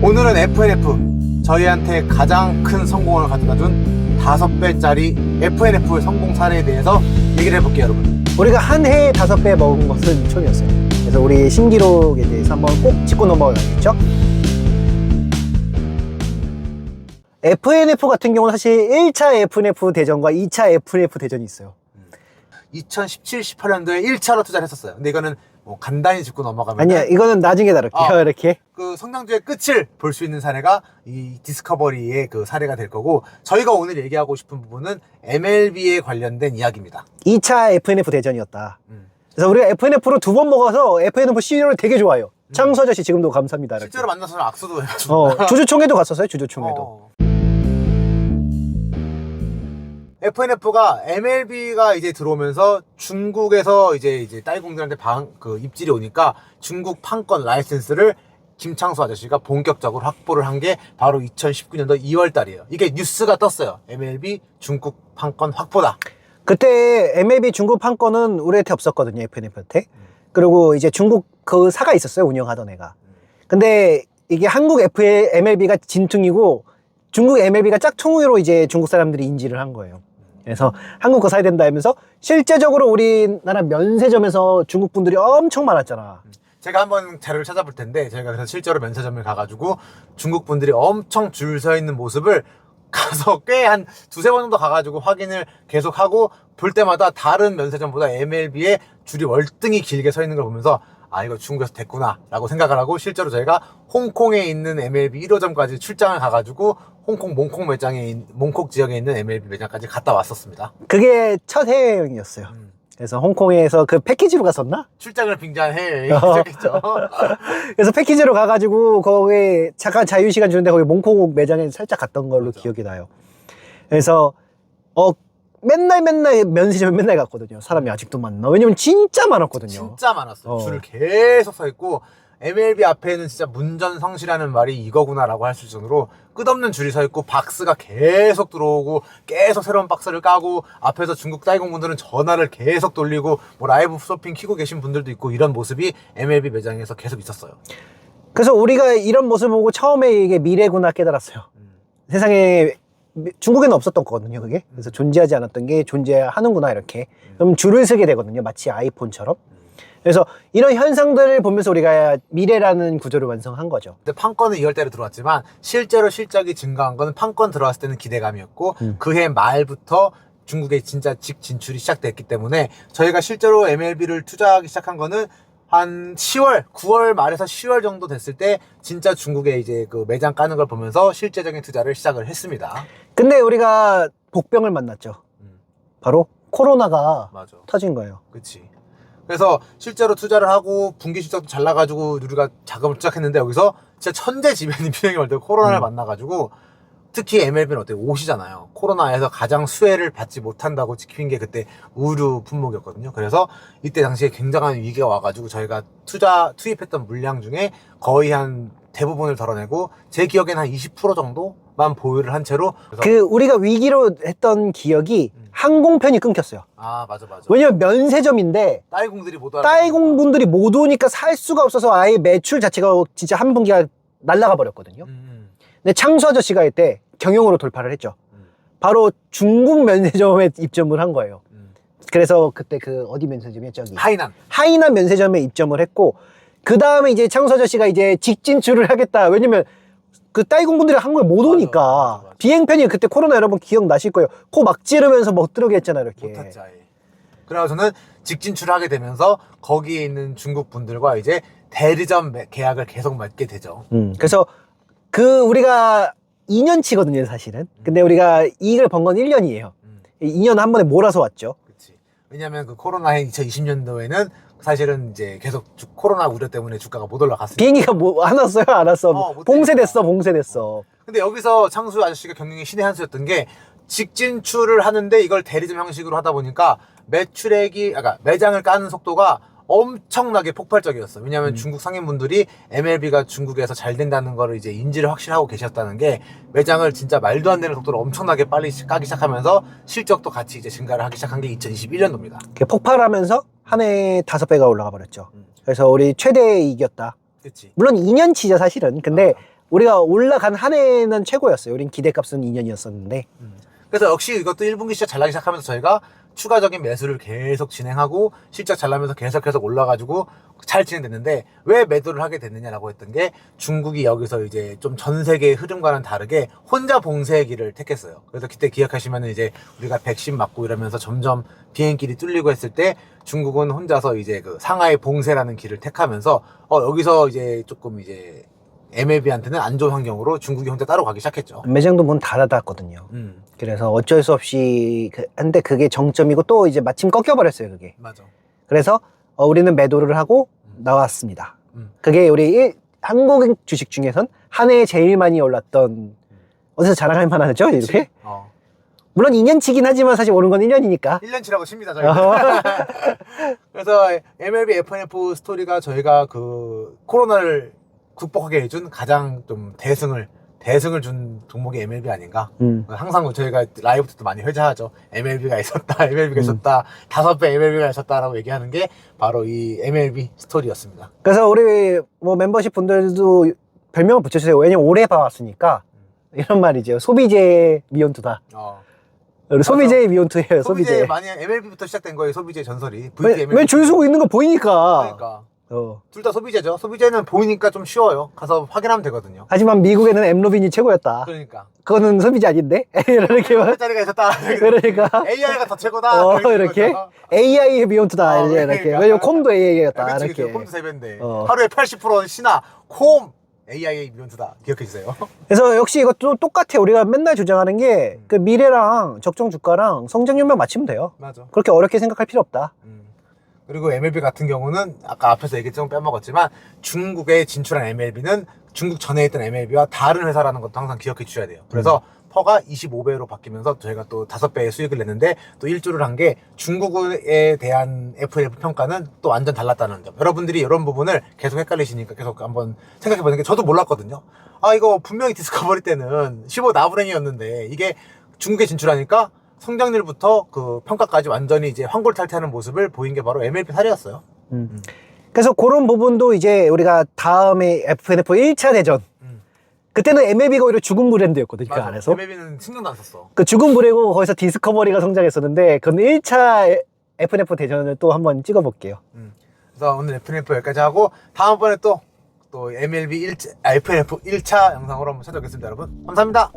오늘은 FNF, 저희한테 가장 큰 성공을 가져다준 5배짜리 FNF 성공 사례에 대해서 얘기를 해볼게요, 여러분. 우리가 한 해에 5배 먹은 것은 처음이었어요. 그래서 우리 신기록에 대해서 한번 꼭 짚고 넘어가야겠죠? FNF 같은 경우는 사실 1차 FNF 대전과 2차 FNF 대전이 있어요. 2017, 18년도에 1차로 투자를 했었어요. 근데 이거는 뭐 간단히 짚고 넘어가면 아니야, 이거는 나중에 다룰게요. 이렇게. 그 성장주의 끝을 볼 수 있는 사례가 이 디스커버리의 그 사례가 될 거고, 저희가 오늘 얘기하고 싶은 부분은 MLB에 관련된 이야기입니다. 2차 FNF 대전이었다. 그래서 우리가 FNF로 2번 먹어서 FNF CEO를 되게 좋아해요. 창수 아저씨 지금도 감사합니다. 이렇게. 실제로 만나서는 악수도 해가지고. 주주총회도 갔었어요, 주주총회도. FNF가 MLB가 이제 들어오면서 중국에서 이제 딸공들한테 입질이 오니까 중국 판권 라이센스를 김창수 아저씨가 본격적으로 확보를 한 게 바로 2019년도 2월 달이에요. 이게 뉴스가 떴어요. MLB 중국 판권 확보다. 그때 MLB 중국 판권은 우리한테 없었거든요, FNF한테. 그리고 이제 중국 그 사가 있었어요, 운영하던 애가. 근데 이게 한국 MLB가 진퉁이고 중국 MLB가 짝퉁으로 이제 중국 사람들이 인지를 한 거예요. 그래서 한국 거 사야 된다 하면서 실제적으로 우리나라 면세점에서 중국 분들이 엄청 많았잖아. 제가 한번 자료를 찾아볼 텐데, 저희가 그래서 실제로 면세점을 가가지고 중국 분들이 엄청 줄 서 있는 모습을 가서 꽤 한 2-3번 정도 가가지고 확인을 계속하고, 볼 때마다 다른 면세점보다 MLB에 줄이 월등히 길게 서 있는 걸 보면서 아, 이거 중국에서 됐구나 라고 생각을 하고, 실제로 저희가 홍콩에 있는 MLB 1호점까지 출장을 가가지고 홍콩 몽콕 지역에 있는 MLB 매장까지 갔다 왔었습니다. 그게 첫 해외여행이었어요. 그래서 홍콩에서 그 패키지로 갔었나? 출장을 빙자한 해외여행이 시작했죠. 그래서 패키지로 가가지고 거기 잠깐 자유시간 주는데 거기 몽콕 매장에 살짝 갔던 걸로 맞아. 기억이 나요. 그래서 맨날 면세점에 맨날 갔거든요. 사람이 아직도 많나? 왜냐면 진짜 많았거든요. 진짜 많았어요. 줄을 계속 서 있고, MLB 앞에는 진짜 문전성시라는 말이 이거구나라고 할 수 있을 정도로 끝없는 줄이 서 있고, 박스가 계속 들어오고 계속 새로운 박스를 까고, 앞에서 중국 딸공분들은 전화를 계속 돌리고 뭐 라이브 쇼핑 키고 계신 분들도 있고, 이런 모습이 MLB 매장에서 계속 있었어요. 그래서 우리가 이런 모습을 보고 처음에 이게 미래구나 깨달았어요. 세상에 중국에는 없었던 거거든요, 그게. 그래서 존재하지 않았던 게 존재하는구나, 이렇게. 그럼 줄을 서게 되거든요, 마치 아이폰처럼. 그래서 이런 현상들을 보면서 우리가 미래라는 구조를 완성한 거죠. 근데 판권은 2월달에 들어왔지만 실제로 실적이 증가한 거는 판권 들어왔을 때는 기대감이었고, 그해 말부터 중국에 진짜 직 진출이 시작됐기 때문에 저희가 실제로 MLB를 투자하기 시작한 거는 한 9월 말에서 10월 정도 됐을 때 진짜 중국에 이제 그 매장 까는 걸 보면서 실제적인 투자를 시작을 했습니다. 근데 우리가 복병을 만났죠. 바로 코로나가 맞아. 터진 거예요. 그치. 그래서 실제로 투자를 하고 분기 실적도 잘 나가지고 우리가 자금을 시작했는데, 여기서 진짜 천재지변이 월 때 코로나를 만나가지고, 특히 MLB는 어때요? 옷이잖아요. 코로나에서 가장 수혜를 받지 못한다고 찍힌 게 그때 의류 품목이었거든요. 그래서 이때 당시에 굉장한 위기가 와가지고 저희가 투입했던 물량 중에 거의 한 대부분을 덜어내고, 제 기억에는 한 20% 정도만 보유를 한 채로. 그 우리가 위기로 했던 기억이 항공편이 끊겼어요. 아, 맞아. 왜냐면 면세점인데 딸공들이 못 와요. 딸공분들이 못 오니까 살 수가 없어서 아예 매출 자체가 진짜 한 분기가 날아가 버렸거든요. 근데 창수 아저씨가 이때 경영으로 돌파를 했죠. 바로 중국 면세점에 입점을 한 거예요. 그래서 그때 그 어디 면세점이었죠? 저기 하이난 면세점에 입점을 했고, 그 다음에 이제 창수 아저씨가 이제 직진출을 하겠다. 왜냐면 그 딸공분들이 한국에 못 오니까. 맞아. 비행편이 그때 코로나 여러분 기억나실 거예요. 코 막 찌르면서 못 들어오게 했잖아요, 이렇게. 못했지 아예. 그래서 저는 직진출을 하게 되면서 거기에 있는 중국 분들과 이제 대리점 계약을 계속 맺게 되죠. 그래서 우리가 2년치거든요, 사실은. 근데 우리가 이익을 번 건 1년이에요. 2년 한 번에 몰아서 왔죠. 그치. 왜냐면 그 코로나의 2020년도에는 사실은 이제 계속 코로나 우려 때문에 주가가 못 올라갔으니까. 비행기가 뭐 안 왔어요, 안 왔어. 봉쇄됐어. 근데 여기서 창수 아저씨가 경영의 신의 한 수였던 게, 직진출을 하는데 이걸 대리점 형식으로 하다 보니까 매장을 까는 속도가 엄청나게 폭발적이었어. 왜냐하면 중국 상인분들이 MLB가 중국에서 잘 된다는 거를 이제 인지를 확실히 하고 계셨다는 게, 매장을 진짜 말도 안 되는 속도로 엄청나게 빨리 까기 시작하면서 실적도 같이 이제 증가를 하기 시작한 게 2021년도입니다. 폭발하면서 한 해에 5배가 올라가 버렸죠. 그래서 우리 최대 이익이었다. 그치. 물론 2년치죠, 사실은. 근데 우리가 올라간 한 해는 최고였어요. 우린 기대값은 2년이었었는데. 그래서 역시 이것도 1분기 시작 잘 나기 시작하면서 저희가 추가적인 매수를 계속 진행하고 실적 잘 나면서 계속 올라가지고 잘 진행됐는데 왜 매도를 하게 됐느냐라고 했던 게 중국이 여기서 이제 좀 전 세계의 흐름과는 다르게 혼자 봉쇄의 길을 택했어요. 그래서 그때 기억하시면은 이제 우리가 백신 맞고 이러면서 점점 비행길이 뚫리고 했을 때 중국은 혼자서 이제 그 상하이 봉쇄라는 길을 택하면서 여기서 이제 조금 이제 MLB한테는 안 좋은 환경으로 중국이 혼자 따로 가기 시작했죠. 매장도 문 닫았거든요. 그래서 어쩔 수 없이 근데 그게 정점이고 또 이제 마침 꺾여버렸어요. 그게. 맞아. 그래서 우리는 매도를 하고 나왔습니다. 그게 우리 한국 주식 중에선 한 해에 제일 많이 올랐던 어디서 자랑할 만하죠? 이렇게. 물론 2년치긴 하지만 사실 오른 건 1년이니까. 1년치라고 칩니다, 저희가. 그래서 MLB FNF 스토리가 저희가 그 코로나를 극복하게 해준 가장 좀 대승을 준 종목이 MLB 아닌가. 항상 저희가 라이브 때도 많이 회자하죠. MLB가 있었다, MLB가 있었다, 5배 MLB가 있었다라고 얘기하는 게 바로 이 MLB 스토리였습니다. 그래서 우리 뭐 멤버십 분들도 별명을 붙여주세요. 왜냐면 오래 봐왔으니까. 이런 말이죠. 소비재 미온투다. 소비재의 미온투예요. 소비재 많이 MLB부터 시작된 거예요. 소비재 전설이. 왜 줄 서고 있는 거 보이니까. 그러니까. 둘 다 소비재죠. 소비재는 보이니까 좀 쉬워요. 가서 확인하면 되거든요. 하지만 미국에는 엠로빈이 최고였다. 그러니까. 그거는 소비재 아닌데? 이렇게. 자리가 있었다. 그러니까. AI가 더 최고다. 이렇게. AI의 미온투다. 이렇게. 그러니까. 왜냐면 콤도 AI였다. 그치, 이렇게. 콤도 3배인데. 하루에 80% 신화, 콤! AI의 미온투다. 기억해주세요. 그래서 역시 이것도 똑같아. 우리가 맨날 주장하는 게 그 미래랑 적정 주가랑 성장률만 맞추면 돼요. 맞아. 그렇게 어렵게 생각할 필요 없다. 그리고 MLB 같은 경우는 아까 앞에서 얘기했지만 빼먹었지만 중국에 진출한 MLB는 중국 전에 있던 MLB와 다른 회사라는 것도 항상 기억해 주셔야 돼요. 그래서 퍼가 25배로 바뀌면서 저희가 또 5배의 수익을 냈는데 또 일조를 한 게 중국에 대한 FNF 평가는 또 완전 달랐다는 점. 여러분들이 이런 부분을 계속 헷갈리시니까 계속 한번 생각해 보는 게 저도 몰랐거든요. 이거 분명히 디스커버리 때는 15 나부랭이었는데 이게 중국에 진출하니까 성장률부터 그 평가까지 완전히 이제 환골탈퇴하는 모습을 보인 게 바로 MLB 사례였어요. 그래서 그런 부분도 이제 우리가 다음에 FNF 1차 대전. 그때는 MLB가 오히려 죽은 브랜드였거든요. 그 안에서. MLB는 신경도 안 썼어. 그 죽은 브랜드고 거기서 디스커버리가 성장했었는데 그건 1차 FNF 대전을 또 한번 찍어볼게요. 그래서 오늘 FNF 여기까지 하고 다음번에 또 MLB FNF 1차 영상으로 한번 찾아오겠습니다, 여러분. 감사합니다.